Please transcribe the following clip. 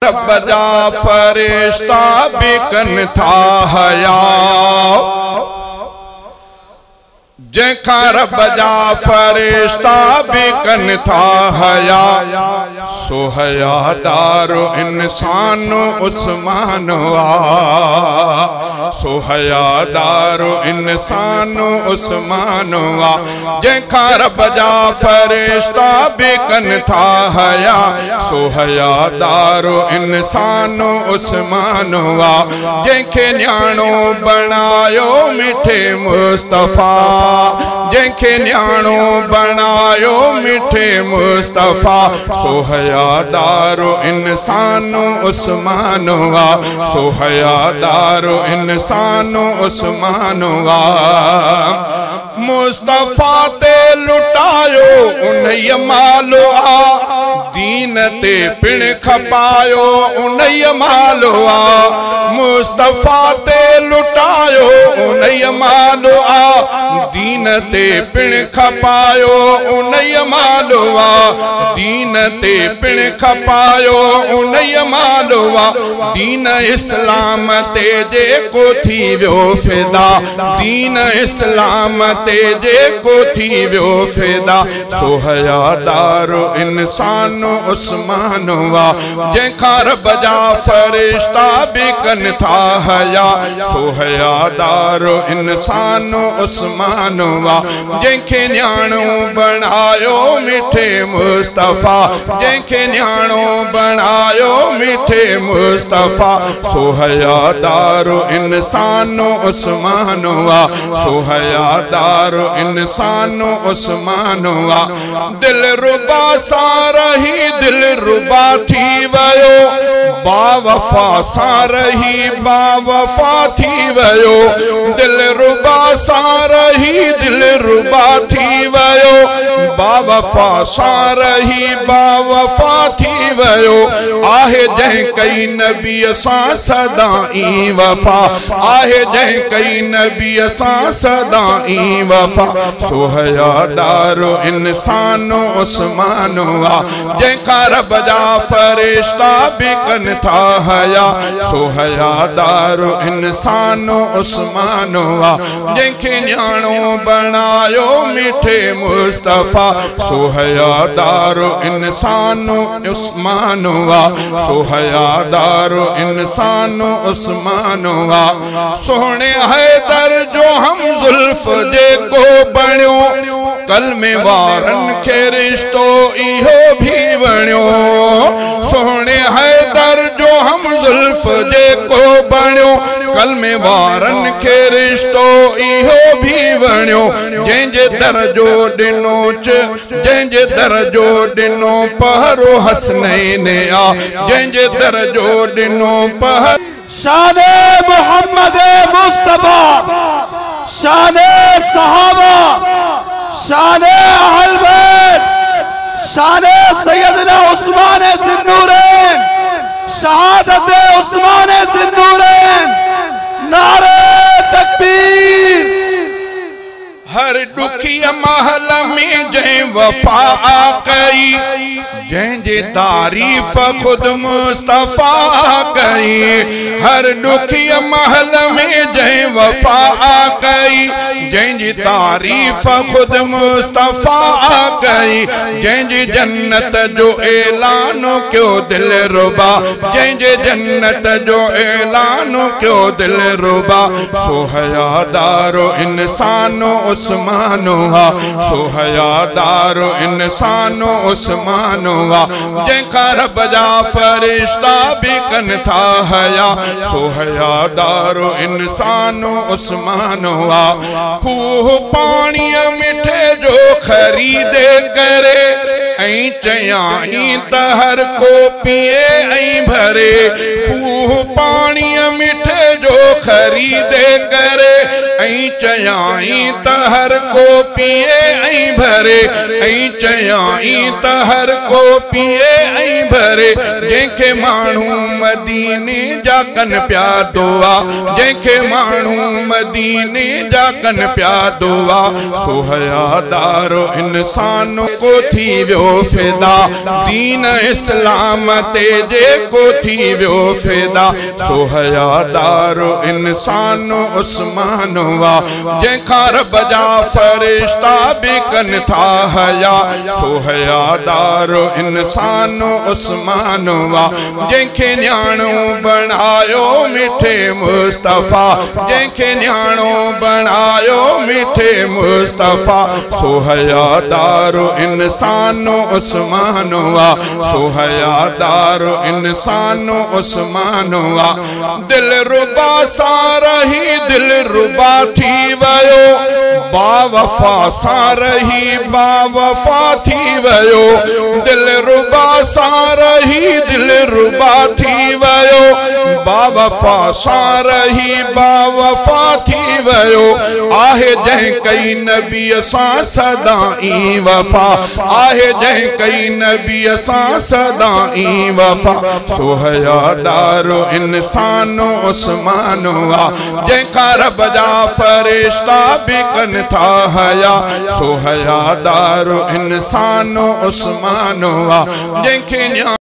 रब जा फरिश्ता भी कन था हया जैखा रब जा फरिश्ता भी कन था हया सो हयादारो इंसान उस्मान वा सो हयादारो इंसान उस्मान वा जैखा रब जा फरिश्ता भी कन था हया सो हयादारो इंसान उस्मान वा जैखे न्याणो बनायो मिठे मुस्तफा जैखे न्याणो बनायो मिठे मुस्तफा सो हयादारो इंसान उस्मान वा सो हयादारो इंसान उस्मान वा मुस्तफा ते लुटायो उन्हई मालो आ दीन ते पिण खपायो उन्हई मालो आ मुस्तफा ते लुटायो उन्हई मालो आ दीन ते पिण खपायो उन्हई मालो आ दीन ते पिण खपायो उन्हई मालो आ दीन इस्लाम ते जेको थी वियो फिदा दीन इस्लाम ते जेको थी वियो फिदा सो हयादारो इंसान उस्मान वा जैखा रब जा फरिश्ता भी कन था हया सो हयादारो इंसान उस्मान वा जैखे न्याणो बनायो मिठे मुस्तफा जैखे न्याणो बनायो मिठे मुस्तफा सो हयादारो इंसान उस्मान वा सो हयादारो इंसान उस्मान वा दिल रुबा सा रही दिल रुबा थी वयो बावफा सा रही बावफा थी वयो दिल रुबा सा रही दिल रुबा थी वयो बावफा सा रही बावफा थी वयो आहे जै कई नबी सा सदा ई वफा आहे जै कई नबी सा सदा ई वफा सो हयादारो इंसान उस्मान वा जैखा रब जा फरिश्ता भी कन था हया सो हयादारो इंसान उस्मान वा जैखे न्याणो बनायो मिठे मुस्तफा सो हयादारो इंसान उस्मान वा सो हयादारो इंसान उस्मान वा सोहणे हैदर जो हम जुल्फ जेको बणियो कल में वारन के रिश्तो इहो भी बणियो सोहणे हैदर जो हम जुल्फ जेको बणियो कल में वारन के रिश्तो इहो भी बणियो जंहिंजे दर्जो ॾिनो जंहिंजे दर्जो ॾिनो पहरो हसनैन आ जंहिंजे दर्जो ॾिनो पहर शाने मोहम्मद मुस्तफा शाने सहाबा शाने अहल बैत शाने सैयदना उस्मान ज़िन्नूरैन शहादत उस्मान ज़िन्नूरैन नारे तकबीर हर दुखी महल में जै वफा कई जंहिंजी तारीफ खुद मुस्तफा कई हर दुखी महल में जै वफा कई जंहिंजी तारीफ खुद मुस्तफा कई जंहिंजी जन्नत जो ऐलान क्यों दिल रुबा जंहिंजी जन्नत जो ऐलान क्यों दिल रुबा सो हयादारो इंसान उस्मान वा सो हयादारो इंसान उस्मान वा जैखा रब जा फरिश्ता भी कन था हया सो हयादारो इंसान उस्मान वा खूह पानी मिठे जो खरीदे करे ऐं चयाई त हर को पिए ऐं भरे खूह पानी मिठे जो खरीदे करे ऐं चयाई त हर को पिए ऐं भरे ऐं चयाई त हर को पिए ऐं भरे जंहिंखे माण्हू मदीने जा कन पिया दुआ जंहिंखे माण्हू मदीने जा कन पिया दुआ सो हयादारो इंसान जेको थी वियो फिदा दीन इस्लाम ते जेको थी वियो फिदा सो हयादार इंसान उस्मान वा जंहिंखां रब जा फरिश्ता भी कन था हया सो हयादार इंसान उस्मान वा जंहिंखे न्याणो बनायो मिठे मुस्तफ़ा जंहिंखे न्याणो बनायो मिठे मुस्तफ़ा सो हयादार इंसान उस्मान वा सो हयादार इंसान उस्मान वा दिल रुबा सारही दिल रुबा थी वयो बावफा सारही बावफा थी वयो दिल रुबा सारही दिल रुबा थी वयो बावफा सारही बावफा थी वयो आहे जंहिं कई नबी सां सदाई वफा आहे जंहिं कई नबी सां सदाई वफा सो हयादार इंसान उस्मान वा जंहिंखां रब जा फरिश्ता भी कन था हया सो हयादार इंसान उस्मान वा जंहिंखे